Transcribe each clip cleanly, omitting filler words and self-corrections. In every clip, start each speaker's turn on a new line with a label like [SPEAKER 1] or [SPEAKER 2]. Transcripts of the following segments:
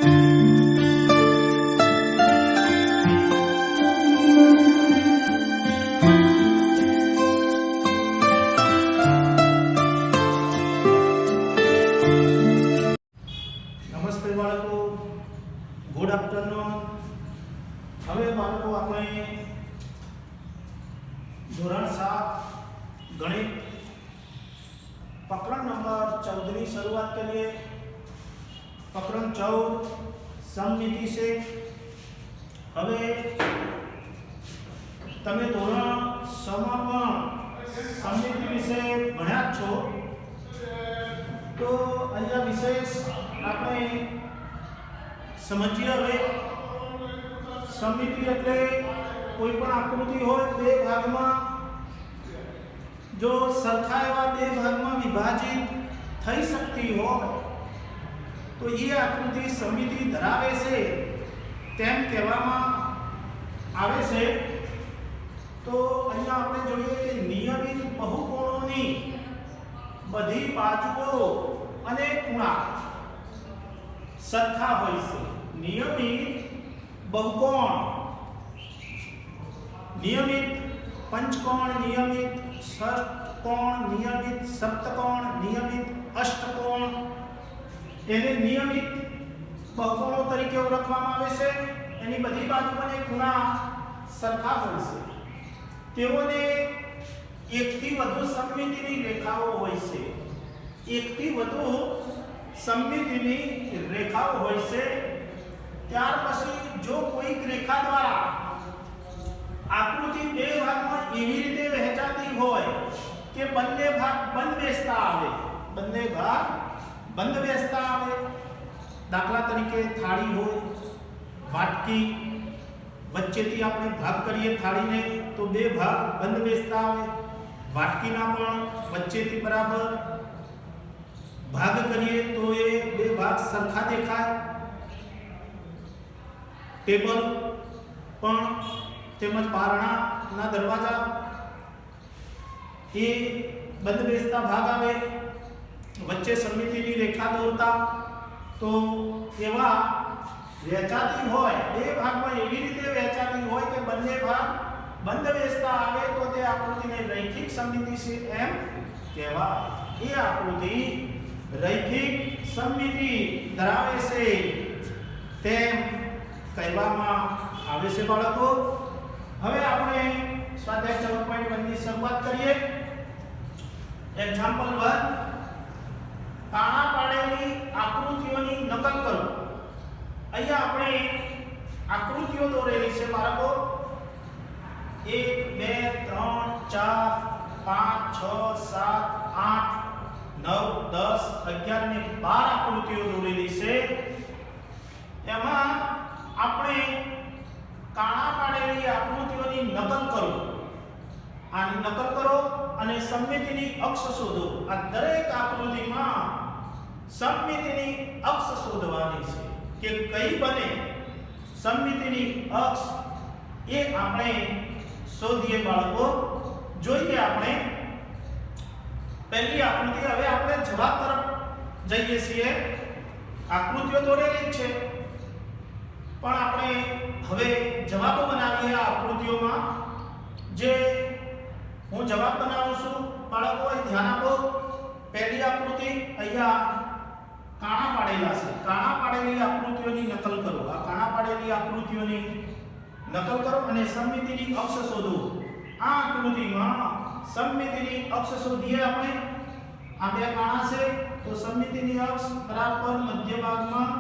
[SPEAKER 1] નમસ્તે બાળકો, good afternoon. હવે બાળકો આપણે ધોરણ 7 ગણિત પ્રકરણ નંબર 14 ની શરૂઆત કરીએ. પ્રકરણ 14 સમમિતિ છે. હવે તમે ધોરણ 6 માં સમમિતિ વિશે ભણ્યા જ છો, તો અહીંયા વિશેષ આપણે સમજીએ. હવે સમમિતિ એટલે કોઈ પણ આકૃતિ હોય બે ભાગમાં, જો સરખા એવા બે ભાગમાં વિભાજિત થઈ શકતી હોય તો એ આકૃતિ સમમિતિ ધરાવે છે તેમ કહેવામાં આવે છે. તો અહીંયા આપણે જોઈએ કે નિયમિત બહુકોણોની બધી બાજુઓ અને ખૂણા સરખા હોય છે. નિયમિત બહુકોણ, નિયમિત પંચકોણ, નિયમિત ષટકોણ, નિયમિત સપ્તકોણ, નિયમિત અષ્ટકોણ, એને નિયમિત બહુકોણો તરીકે ઓળખવામાં આવે છે. એની બધી બાજુ અને ખૂણા સરખા હોય છે. તેઓને એકથી વધુ સમમિતિની રેખાઓ હોય છે. એકથી વધુ સમમિતિની રેખાઓ હોય છે. ત્યાર પછી જો કોઈક રેખા દ્વારા આકૃતિ બે ભાગમાં એવી રીતે વહેંચાતી હોય કે બંને ભાગ બંધ બેસતા આવે, બંને ભાગ બંધ બેસતા આવે. દાખલા તરીકે થાળી હોય, વાટકી, વચ્ચેથી આપણે ભાગ કરીએ થાળીને તો બે ભાગ બંધ બેસતા આવે. વાટકીના પણ વચ્ચેથી બરાબર ભાગ કરીએ તો એ બે ભાગ સરખા દેખાય. ટેબલ પણ તેમજ પારણાના દરવાજા એ બંધ બેસતા ભાગ આવે. વચ્ચે સમમિતિની રેખા દોરતા તો એવા વહેંચાતી હોય, બે ભાગમાં એવી રીતે વહેંચાતી હોય કે બંને ભાગ બંધ બેસતા આવે તો તે આકૃતિને રૈખિક સમમિતિ છે એમ કહેવાય. એ આકૃતિ રૈખિક સમમિતિ ધરાવે છે તેમ કહેવામાં આવે છે બાળકો. હવે આપણે સ્વાધ્યાય 14.1 ની શરૂઆત કરીએ. એક્ઝામ્પલ 1, કાણા પાડેલી આકૃતિઓની નકલ કરો. અહીંયા આપણે આકૃતિઓ દોરેલી છે બાળકો. 1 2 3 4 5 6 7 8 9 10 11 અને 12 આકૃતિઓ દોરેલી છે. એમાં આપણે કાણા પાડેલી આકૃતિઓની નકલ કરો. આની નકલ કરો અને સમમિતિની અક્ષ શોધો. આ દરેક આકૃતિમાં સમમિતિની અક્ષ શોધવાની છે કે કઈ બને સમમિતિની અક્ષ એ આપણે શોધીએ બાળકો. જોઈએ આપણે પહેલી આકૃતિ. હવે આપણે જવાબ તરફ જઈએ છીએ. આકૃતિઓ દોરેલી છે પણ આપણે હવે જવાબો બનાવીએ આ આકૃતિઓમાં. જે હું જવાબ બનાવું છું બાળકો, ધ્યાન આપો. પહેલી આકૃતિ અહીંયા કાણા પાડેલા છે. કાણા પાડેલી આકૃતિઓની નકલ કરો. આ કાણા પાડેલી આકૃતિઓની નકલ કરો અને સમમિતિની અક્ષ શોધો. આ આકૃતિમાં સમમિતિની અક્ષ શોધીએ આપણે. આ બે કાણા છે તો સમમિતિની અક્ષ બરાબર મધ્ય ભાગમાં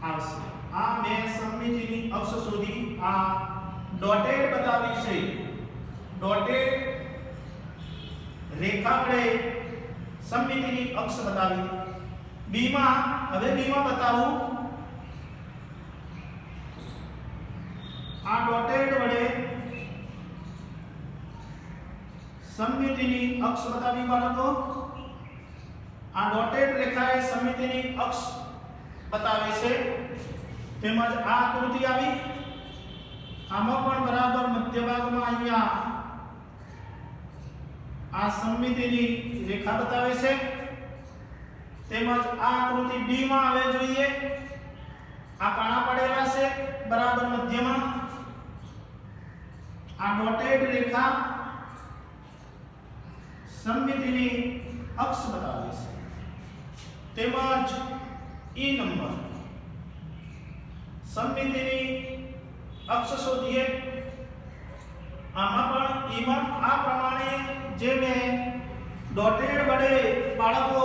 [SPEAKER 1] આવશે. આ મેં સમમિતિની અક્ષ શોધી. આ ડોટેડ બતાવી છે. ડોટેડ રેખા વડે સમમિતિની અક્ષ બતાવી. બી માં બતાવું. આ ડોટેડ વડે સમમિતિની અક્ષ બતાવી બાળકો. આ ડોટેડ રેખાએ સમમિતિની અક્ષ બતાવે છે. તેમજ આ આકૃતિ આવી. આમાં પણ બરાબર મધ્ય ભાગમાં અહીંયા આ સમમિતિની રેખા બતાવે છે. તેમજ આ આકૃતિ ડી માં આવે જોઈએ। આ કાણા પડેલા છે બરાબર મધ્યમાં। આ ડોટેડ રેખા સમમિતિની અક્ષ બતાવે છે। તેમજ ઈ નંબર સમમિતિની અક્ષ શોધીએ। આમાં પણ ઈમાં આ પ્રમાણે જે મેં ડોટેડ વડે બાળકો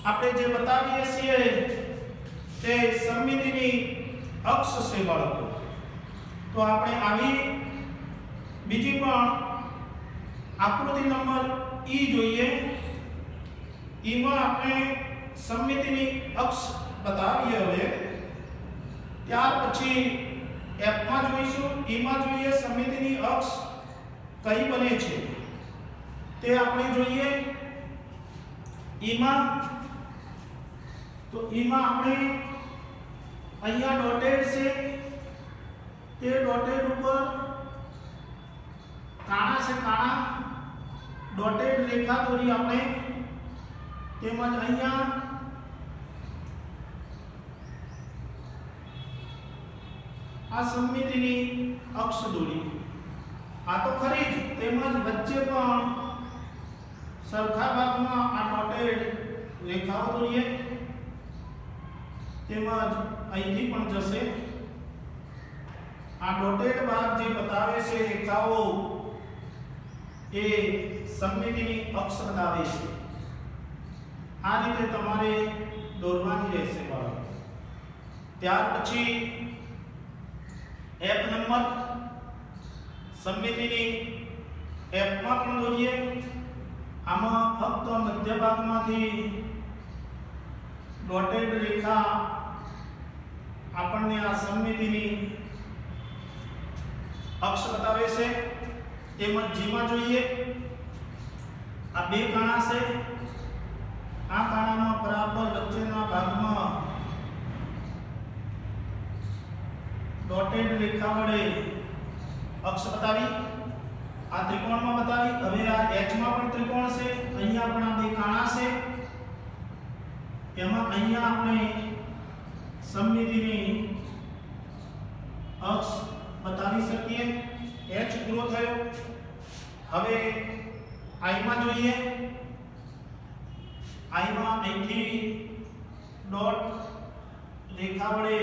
[SPEAKER 1] આપણે જે બતાવીએ છીએ તે સમમિતિની અક્ષ છે બાળકો। તો આપણે આવી બીજી પણ આકૃતિ નંબર ઈ જોઈએ। ઈમાં આપણે સમમિતિની અક્ષ બતાવીએ હવે। ત્યાર પછી એફ માં જોઈશું। ઈમાં જોઈએ સમમિતિની અક્ષ કઈ બને છે તે આપણે જોઈએ। ઈમાં તો ઈમાં આપણે અહીંયા ડોટેડ છે તે ડોટેડ ઉપર કાણા છે કાણા ડોટેડ રેખા દોરી આપણે। તેમજ અહીંયા આ સમમિતિની અક્ષ દોરી। આ તો ખરી જ, તેમજ વચ્ચે પણ સરખા ભાગમાં આ ડોટેડ રેખાઓ દોરીએ। તેમજ અહીંથી પણ જશે। આ ડોટેડ ભાગ જે બતાવે છે રેખાઓ એ સમમિતિની અક્ષ બતાવે છે। આ રીતે તમારે દોરવાની રહેશે બાળકો। ત્યાર પછી એફ નંબર સમમિતિની એફ માં પણ દોરીએ। આમાં ફક્ત મધ્ય ભાગમાંથી ડોટેડ રેખા આપણને આ સમમિતિની અક્ષ બતાવે છે। તેમજ જી માં જોઈએ આ બે કાણા છે। આ કાણામાં બરાબર વચ્ચેના ભાગમાં ડોટેડ રેખા વડે અક્ષ બતાવી। આ ત્રિકોણમાં બતાવી। હવે આ એચ માં પણ ત્રિકોણ છે। અહીંયા પણ આ બે કાણા છે। એમાં અહીંયા આપણે સમમિતિની અક્ષ બતાવી શકીએ। એચ પૂરો થયો। હવે આઈ માં જોઈએ। આઈ માં અહીંથી ડોટ રેખા વડે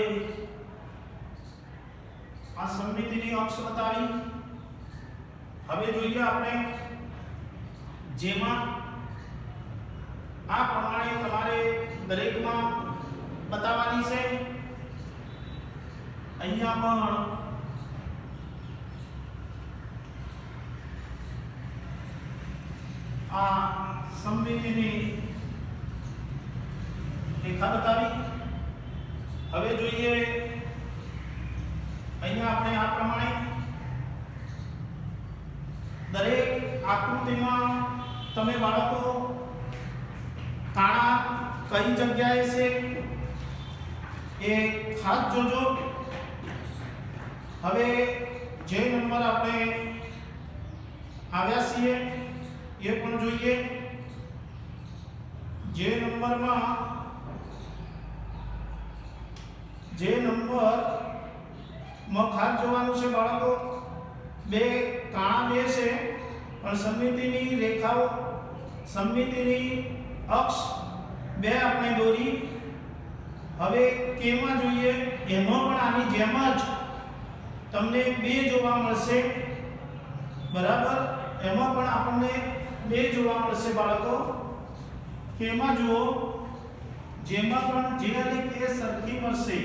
[SPEAKER 1] આ સમમિતિની અક્ષ બતાવી। હવે જોઈએ આપણે જેમાં આ પ્રમાણે તમારે દરેકમાં બતાવવાની છે। અહીંયા પણ આ સમમિતિની રેખા બતાવી। હવે જોઈએ અહીંયા આપણે આ પ્રમાણે દરેક આકૃતિમાં તમે બાળકો કાણા કઈ જગ્યાએ છે એ ખાસ જોજો। હવે જે નંબર આપણે આવ્યા છીએ એ પણ જોઈએ। જે નંબરમાં ખાસ જોવાનું છે બાળકો બે કાણા બે છે પણ સમમિતિની રેખાઓ સમમિતિની અક્ષ બે આપણે દોરી। હવે કે માં જોઈએ એમાં પણ આની જેમ જ તમને બે જોવા મળશે બરાબર। એમાં પણ આપણને બે જોવા મળશે બાળકો। કે માં જુઓ જેમાં પણ જે અને કે સરખી મળશે।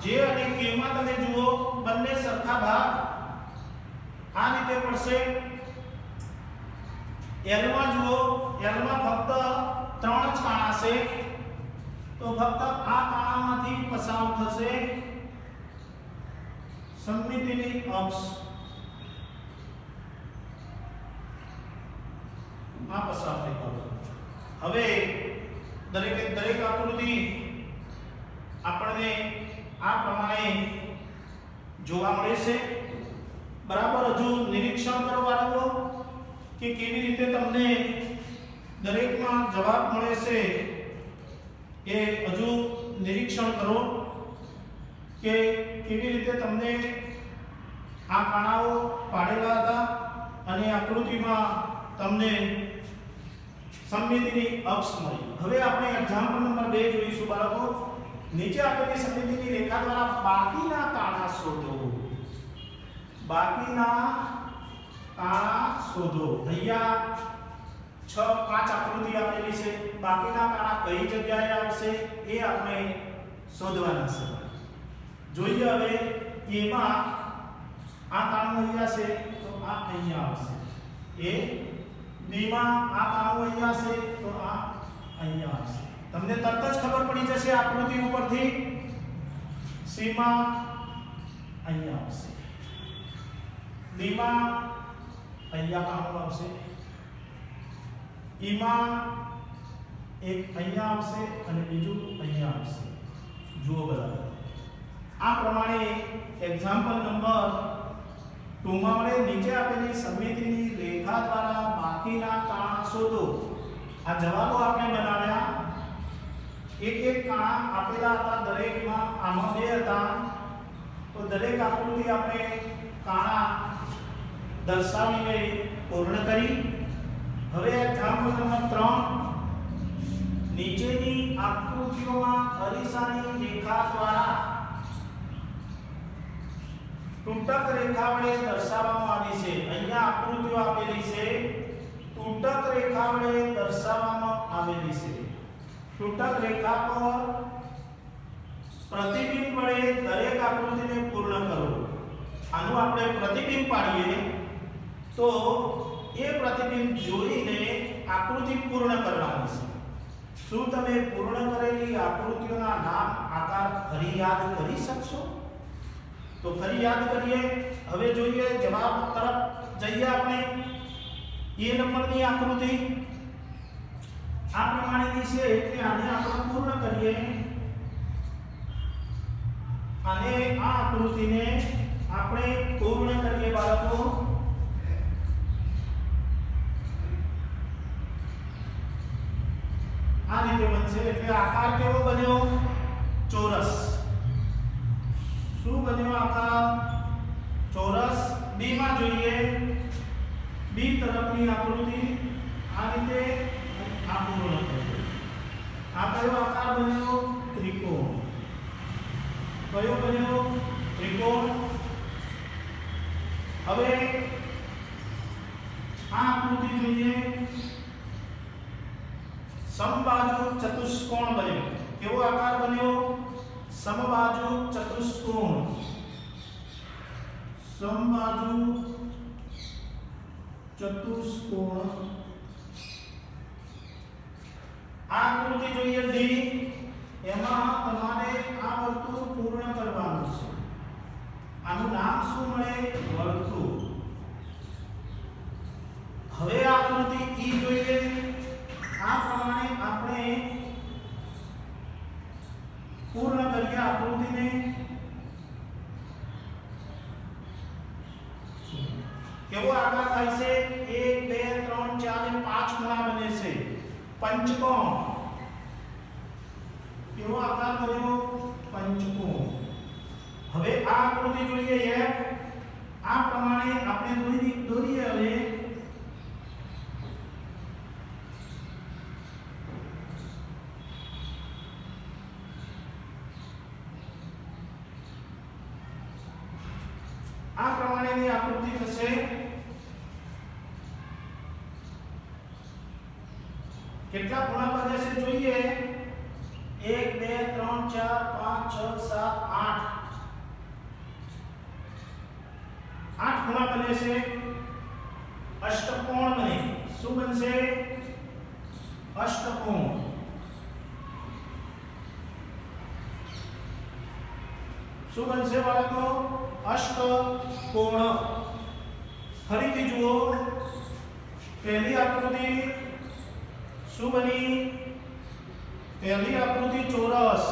[SPEAKER 1] જે અને કે માં તમે જુઓ બંને સરખા ભાગ આ રીતે પડશે। એલ માં જુઓ એલ માં ફક્ત 3 જ કાણા છે તો ફક્ત આ કાણામાંથી પસાર થશે સમમિતિની અક્ષ। આ પસાર થઈ ગયો। હવે દરેક આકૃતિ આપણને આ પ્રમાણે જોવા મળે છે. બરાબર. હજુ નિરીક્ષણ કરો બાળકો કે કેવી રીતે તમને દરેકમાં જવાબ મળે છે એ હજુ નિરીક્ષણ કરો કે કેવી રીતે તમને આ કાણાઓ પાડેલા હતા અને આકૃતિમાં તમને સમમિતિની અક્ષ મળી. હવે આપણે એક્ઝામ્પલ નંબર 2 જોઈશું બાળકો. નીચે આપેલી સમમિતિની રેખા દ્વારા બાકીના કાણા શોધો. બાકીના કાણા શોધો. અહીંયા 6-5 આકૃતિ આપેલી છે. બાકીના કાણા કઈ જગ્યાએ આવશે એ આપણે શોધવાના છે. જોઈએ હવે એમાં આ કાણું અહીંયા છે તો આ અહીંયા આવશે. એ બીમાં આ કાણું અહીંયા છે તો આ અહીંયા આવશે. તમને તરત જ ખબર પડી જશે આકૃતિ ઉપરથી. સીમાં અહીંયા આવશે. ડીમાં અહીંયા કાણું આવશે. ઈમાં એક અહીંયા આવશે અને બીજું અહીંયા આવશે. જુઓ બરાબર. આ પ્રમાણે એક્ઝામ્પલ નંબર 2 માં મળે નીચે આપેલી સમમિતિની રેખા દ્વારા બાકીના કાણા શોધો. આ જવાબો આપણે બનાવ્યા. એક એક કાણા આપેલા હતા. દરેકમાં આમાં 2 હતા તો દરેક આકૃતિ આપણે કાણા દર્શાવીને પૂર્ણ કરી. હવે એક્ઝામ્પલ નંબર 3 નીચેની આકૃતિઓમાં અરીસાની રેખા દ્વારા તૂટક રેખા વડે દર્શાવવામાં આવી છે. અહીંયા આકૃતિઓ આપેલી છે. તૂટક રેખા વડે દર્શાવવામાં આવેલી છે. તૂટક રેખા પર પ્રતિબિંબ વડે દરેક આકૃતિને પૂર્ણ કરો. આનું આપણે પ્રતિબિંબ પાડીએ તો એ પ્રતિબિંબ જોઈને આકૃતિ પૂર્ણ કરવાની છે. શું તમે પૂર્ણ કરેલી આકૃતિઓના નામ આકાર ફરી યાદ કરી શકશો? તો ફરી યાદ કરીએ. હવે જોઈએ જવાબ તરફ જઈએ આપણે. એ નંબરની આકૃતિ આ પ્રમાણેની છે એટલે આને આપણે પૂર્ણ કરીએ. અને આ આકૃતિને આપણે પૂર્ણ કરીએ બાળકો. આ રીતે બનશે એટલે આકાર કેવો બન્યો? ચોરસ. શું બન્યો આકાર? ચોરસ. બી માં જોઈએ. બી તરફની આકૃતિ આ રીતે આ પૂર્ણ કરીએ. આ કયો આકાર બન્યો? ત્રિકોણ. કયો બન્યો? ત્રિકોણ. હવે આ આકૃતિ જોઈએ. સમબાજુ ચતુષ્કોણ બન્યો. કેવો આકાર બન્યો? સમબાજુ ચતુષ્કોણ. સમબાજુ ચતુષ્કોણ. આકૃતિ જોઈએ ડી. એમાં તમારે આ વર્તુળ પૂર્ણ કરવાનું છે. આનું નામ શું મળે? વર્તુળ. હવે આકૃતિ ઈ જોઈએ. આ પ્રમાણે આપણે પૂર્ણ કરીએ આકૃતિને. કેવો આકાર થાય છે? 1 2 3 4 અને 5 ખૂણા બને છે. પંચકોણ. કેવો આકાર બન્યો? પંચકોણ. હવે આ આકૃતિ જોઈએ. આ પ્રમાણે આપણે દોરીએ. હવે આ પ્રમાણેની આકૃતિ થશે. કેટલા ખૂણા બને છે જોઈએ. 1 2 3 4 5 6 7 8. 8 ખૂણા બને છે. અષ્ટકોણ બને. શું બનશે? અષ્ટકોણ. શું બનશે બાળકો? અષ્ટકોણ. ફરીથી જુઓ. પહેલી આકૃતિ શું બની? પહેલી આકૃતિ ચોરસ.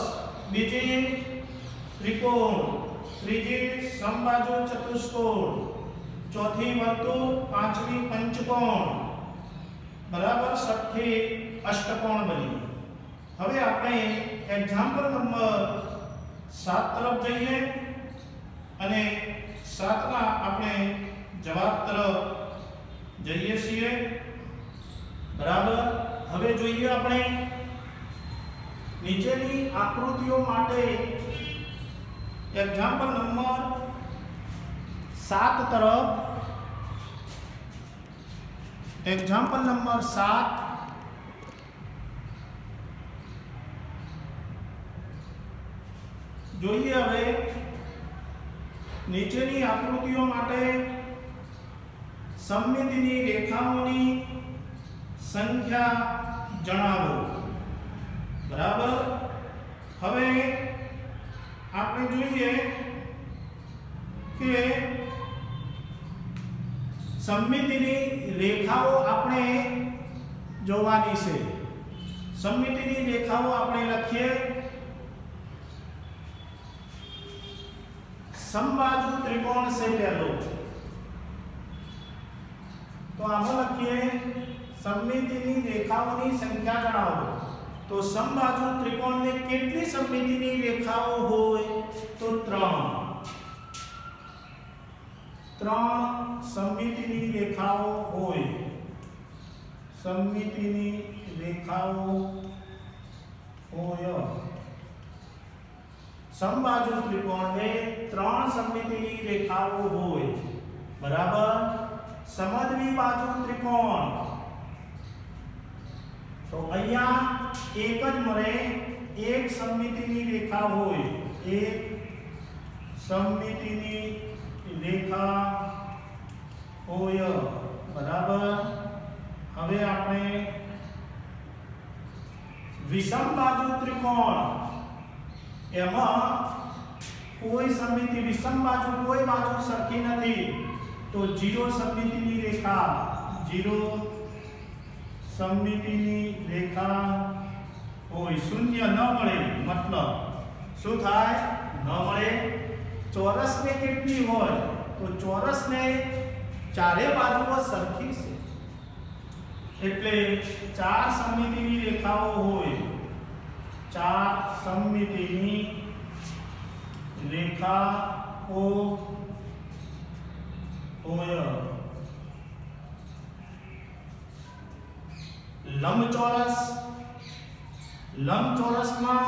[SPEAKER 1] બીજી ત્રિકોણ. ત્રીજી સમબાજુ ચતુષ્કોણ, ચોથી વર્તુળ, પાંચમી પંચકોણ, બરાબર, છઠ્ઠી અષ્ટકોણ બની. હવે આપણે એક્ઝામ્પલ નંબર 7 તરફ જઈએ અને 7માં આપણે જવાબ તરફ જઈએ છીએ. બરાબર. હવે જોઈએ આપણે નીચેની આકૃતિઓ માટે એક્ઝામ્પલ નંબર 7 તરફ. એક્ઝામ્પલ નંબર 7 જોઈએ. હવે નીચેની આકૃતિઓ માટે સમમિતિની રેખાઓની સંખ્યા જણાવો. બરાબર. હવે આપણે જોઈએ કે સમમિતિની રેખાઓ આપણે જોવાની છે. સમમિતિની રેખાઓ આપણે લખીએ. समबाजु त्रिकोण से पहलो तो आમાં લખીએ સમમિતિની રેખાઓની સંખ્યા જણાવો. તો સમબાજુ ત્રિકોણને કેટલી સમમિતિની રેખાઓ હોય? તો 3 સમમિતિની રેખાઓ હોય. સમમિતિની રેખાઓ હોય. समबाजु त्रिकोण में 3 सममितिनी रेखाओं होय. बराबर. समद्विबाजु त्रिकोण तो अहिया एक ज मळे, एक सममितिनी रेखा होय. एक सममितिनी रेखा होय. बराबर. હવે આપણે વિષમબાજુ ત્રિકોણ, એમાં કોઈ સમમિતિ વિષમ બાજુ કોઈ બાજુ સરખી નથી, તો 0 સમમિતિની રેખા, 0 સમમિતિની રેખા હોય. શૂન્ય ન મળે મતલબ શું થાય? ન મળે. ચોરસને કેટલી હોય? તો ચોરસને ચારે બાજુઓ સરખી છે એટલે 4 સમમિતિની રેખાઓ હોય. 4 सममितिनी रेखाओं होय. लंबचोरस, लंबचोरसમાં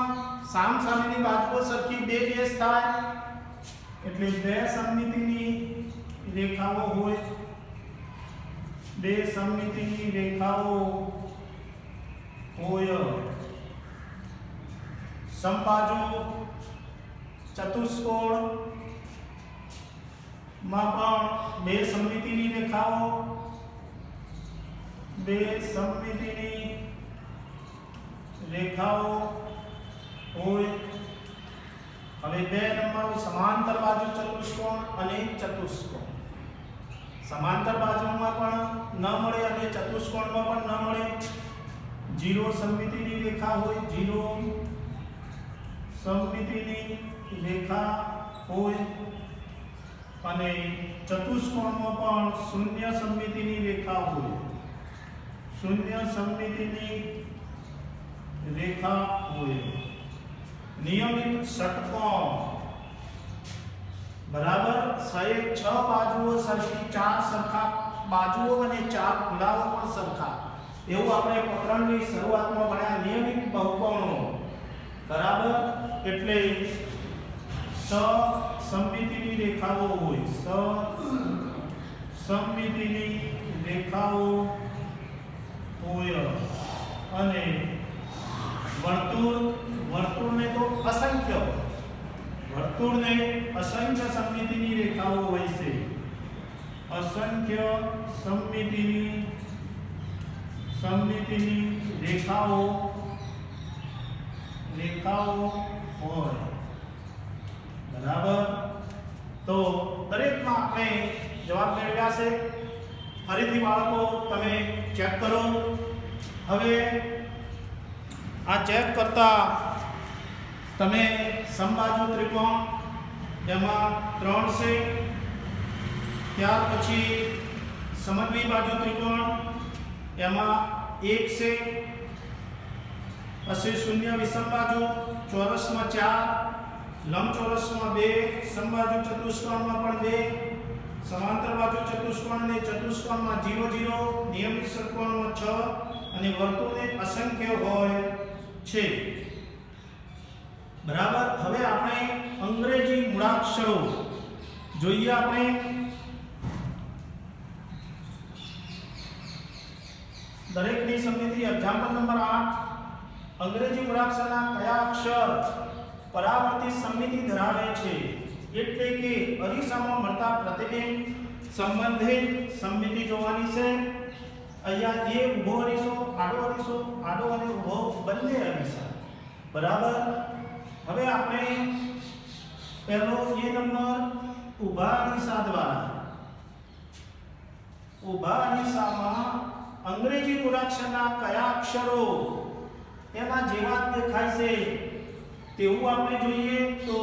[SPEAKER 1] સામસામેની બાજુઓ સરખી 2 બેઝ થાય એટલે 2 સમમિતિની રેખાઓ હોય. 2 સમમિતિની રેખાઓ હોય. समबाजु चतुष्कोण में पण 2 सममितिनी रेखाओं, 2 सममितिनी रेखाओं होय. हवे 2 नंबर समांतर बाजु चतुष्कोण अने चतुष्कोण. समांतर बाजु में पण न मळे अने चतुष्कोण में पण न मळे. 0 सममितिनी रेखा होय. 0 सममितिनी रेखा होय. અને ચતુષ્કોણમાં પણ 0 સમમિતિની રેખા હોય. 0 સમમિતિની રેખા હોય. નિયમિત ષટકોણ. બરાબર. 6 બાજુઓ સરખી, 4 સરખા બાજુઓ અને 4 ખૂણાઓ પણ સરખા. એવું આપણે પ્રકરણની શરૂઆતમાં ભણ્યા. નિયમિત બહુકોણો. બરાબર. એટલે સમમિતિની રેખાઓ હોય. સમમિતિની રેખાઓ હોય. અને વર્તુળ, વર્તુળને તો અસંખ્ય, વર્તુળને અસંખ્ય સમમિતિની રેખાઓ હોય છે. અસંખ્ય સમમિતિની રેખાઓ હોય. બરાબર. તો દરેકમાં આપણે જવાબ મેળવ્યા છે. ફરીથી બાળકો તમે ચેક કરો. હવે આ ચેક કરતા તમે સમબાજુ ત્રિકોણ એમાં 3 છે. ત્યાર પછી સમદ્વિ બાજુ ત્રિકોણ એમાં 1 છે. પછી શૂન્ય વિષમ બાજુ ચોરસમાં 4, લંબચોરસમાં 2, સમબાજુ ચતુષ્કોણમાં પણ 2, સમાંતર બાજુ ચતુષ્કોણ અને ચતુષ્કોણમાં 0 0, નિયમિત ષટકોણમાં 6 અને વર્તુળને અસંખ્ય હોય છે. બરાબર. હવે આપણે અંગ્રેજી મૂળાક્ષરો જોઈએ. આપણે દરેકની સમજૂતી એક્ઝામ્પલ નંબર 8. અંગ્રેજી મૂળાક્ષરના કયા અક્ષર પરાવર્તિત સમમિતિ ધરાવે છે? એટલે કે અરીસામાં મળતા પ્રતિબિંબ સંબંધિત સમમિતિ જોવાની છે. અહીંયા એ ઊભો અરીસો, આડો અને ઊભો બંને અરીસા. બરાબર. હવે આપણે પહેલો એ નંબર ઊભા અરીસા દ્વારા. ઊભા અરીસામાં અંગ્રેજી મૂળાક્ષરના કયા અક્ષરો એના જેવા જ દેખાય છે તેવું આપણે જોઈએ. તો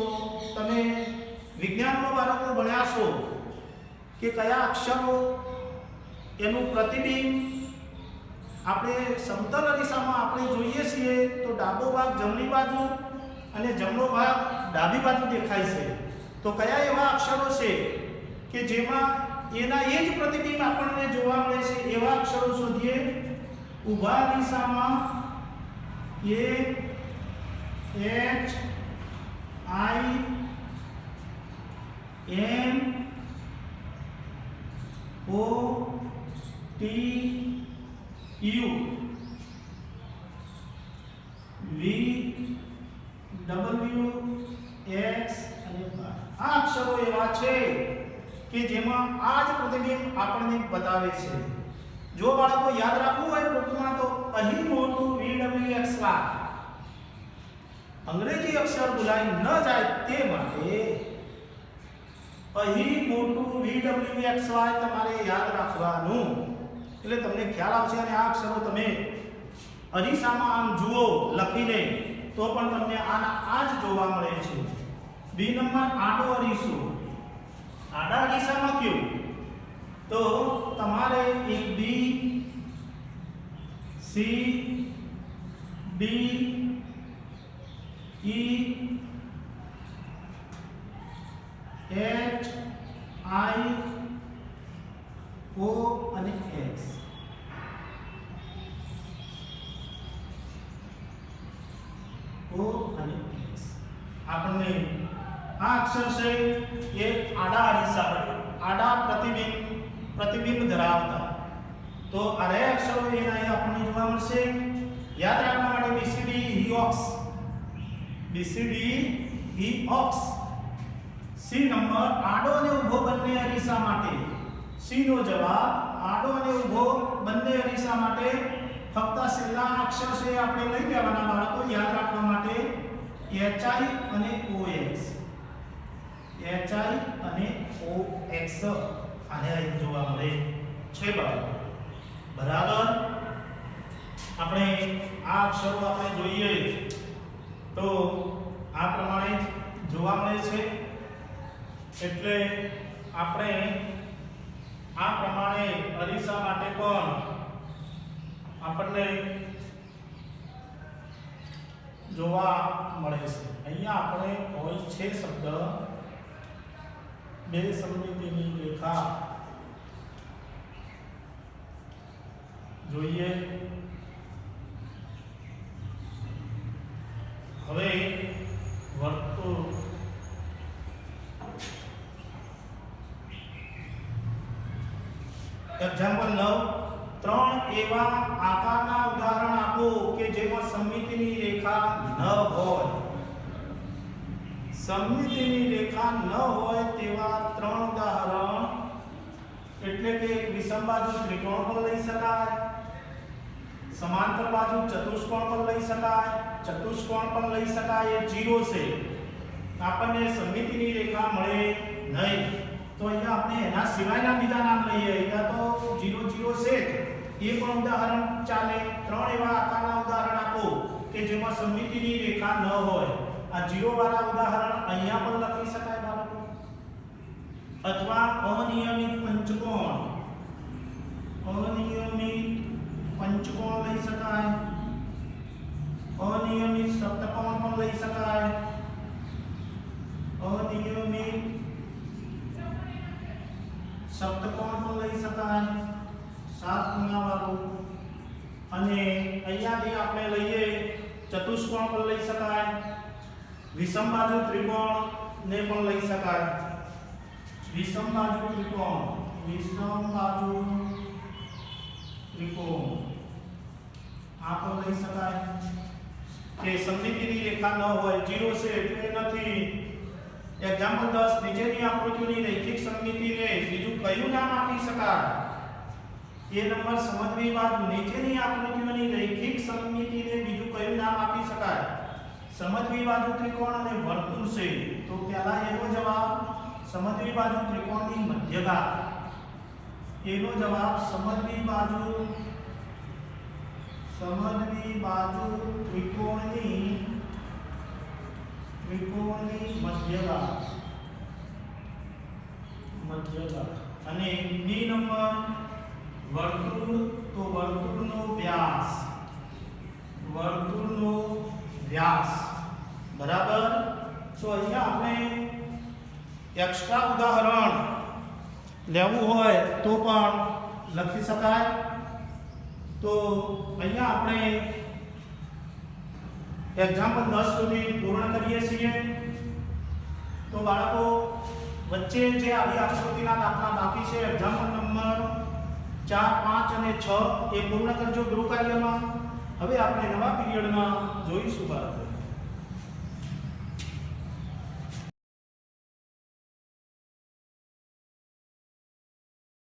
[SPEAKER 1] તમે વિજ્ઞાનમાં બાળકો ભણ્યા છો કે કયા અક્ષરો એનું પ્રતિબિંબ આપણે સમતલ અરીસામાં આપણે જોઈએ છીએ તો ડાબો ભાગ જમણી બાજુ અને જમણો ભાગ ડાબી બાજુ દેખાય છે. તો કયા એવા અક્ષરો છે કે જેમાં એના એ જ પ્રતિબિંબ આપણને જોવા મળે છે? એવા અક્ષરો શોધીએ. ઊભા અરીસામાં A H I M O T U V W X અને Y. આ અક્ષરો એવા છે કે જેમાં આ જ પ્રતિબિંબ આપણને બતાવે છે. જો બાળકો યાદ રાખવું હોય ટૂંકમાં તો અહીં મોટું VWXY અંગ્રેજી અક્ષર ભૂલાઈ ન જાય તે માટે અહીં મોટું VWXY તમારે યાદ રાખવાનું. એટલે તમને ખ્યાલ આવશે અને આ અક્ષરો તમે અરીસામાં આમ જુઓ લખીને તો પણ તમને આ જ જોવા મળે છે. બી નંબર આડો અરીસો. આડા અરીસામાં કેવું? તો તમારે એક B C D E H I O અને એક્સ આપણને આ અક્ષર છે એ આડા અરીસા આડા પ્રતિબિંબ ધરાવતા. તો આ રે અક્ષરો એના આપણને જોવા મળશે. યાદ રાખવા માટે BCD Hiox. સી નંબર આડો અને ઊભો બંને અરીસા માટે. સી નો જવાબ આડો અને ઊભો બંને અરીસા માટે ફક્ત છેલ્લા અક્ષર છે આપણે લઈ લેવાના બાળકો યાદ રાખવા માટે HI અને OX. HI અને OX આને જોવા મળે છે બાળકો. બરાબર. આપણે આ અક્ષરો આપણે જોઈએ તો આ પ્રમાણે જોવા મળે છે. એટલે આપણે આ પ્રમાણે અરીસા માટે પણ આપણને જોવા મળે છે. અહીંયા આપણે હોય છે શબ્દ બે સમમિતિની રેખા જોઈએ. હવે વર્તુળ એક્ઝામ્પલ 9. ત્રણ એવા આકારના ઉદાહરણ આપો કે જેમાં સમમિતિની રેખા ન હોય. સમમિતિની રેખા ન હોય તેવા ત્રણ ઉદાહરણ એટલે કે એક વિષમ બાજુ ત્રિકોણ પર લઈ શકાય, સમાંતર બાજુ ચતુષ્કોણ પર લઈ શકાય, ચતુષ્કોણ પર લઈ શકાય. એ 0 છે, આપણને સમમિતિની રેખા મળે નહીં. તો અહીંયા આપણે એના સિવાયના બીજા નામ લઈએ. અહીંયા તો 0 0 છે એ પણ ઉદાહરણ ચાલે. ત્રણ એવા આકારના ઉદાહરણ આપો કે જેમાં સમમિતિની રેખા ન હોય. આ 0 વાળા ઉદાહરણ અહીંયા પણ લખી શકાય બાળકો. અથવા અનિયમિત પંચકોણ લઈ શકાય, અનિયમિત સપ્તકોણ પણ લઈ શકાય, અનિયમિત સપ્તકોણ પણ લઈ શકાય 7 ખૂણાવાળું, અને અહીંયાથી આપણે લઈએ ચતુષ્કોણ પણ લઈ શકાય, વિષમ બાજુ ત્રિકોણ ને પણ લઈ શકાય, વિષમ બાજુ ત્રિકોણ આ પણ લઈ શકાય કે સમમિતિની રેખા ન હોય, 0 છે એટલે નથી. એક્ઝામ્પલ 10 નીચેની આકૃતિની રૈખિક સમમિતિને બીજું કયું નામ આપી શકાય? એ નંબર સમજવી બાજુ નીચેની આકૃતિઓની રૈખિક સમમિતિને બીજું કયું નામ આપી શકાય? સમજવી બાજુ ત્રિકોણ અને વર્તુળ છે, તો પહેલા એનો જવાબ સમજવી બાજુ ત્રિકોણની મધ્યઘાત, એનો જવાબ સમજવી બાજુ ત્રિકોણની મધ્યઘાત. અને બી નંબર વર્તુળ, તો વર્તુળનો વ્યાસ બરાબર. તો અહીંયા આપણે એક્સ્ટ્રા ઉદાહરણ લેવું હોય તો પણ લખી શકાય. તો અહીંયા આપણે એક્ઝામ્પલ 10 સુધી પૂર્ણ કરીએ છીએ. તો બાળકો વચ્ચે જે આવી આકૃતિના દાખલા બાકી છે એક્ઝામ્પલ નંબર 4, 5 અને 6 એ પૂર્ણ કરજો ગૃહ કાર્યમાં. હવે આપણે નવા પીરિયડમાં જોઈશું બાળકો.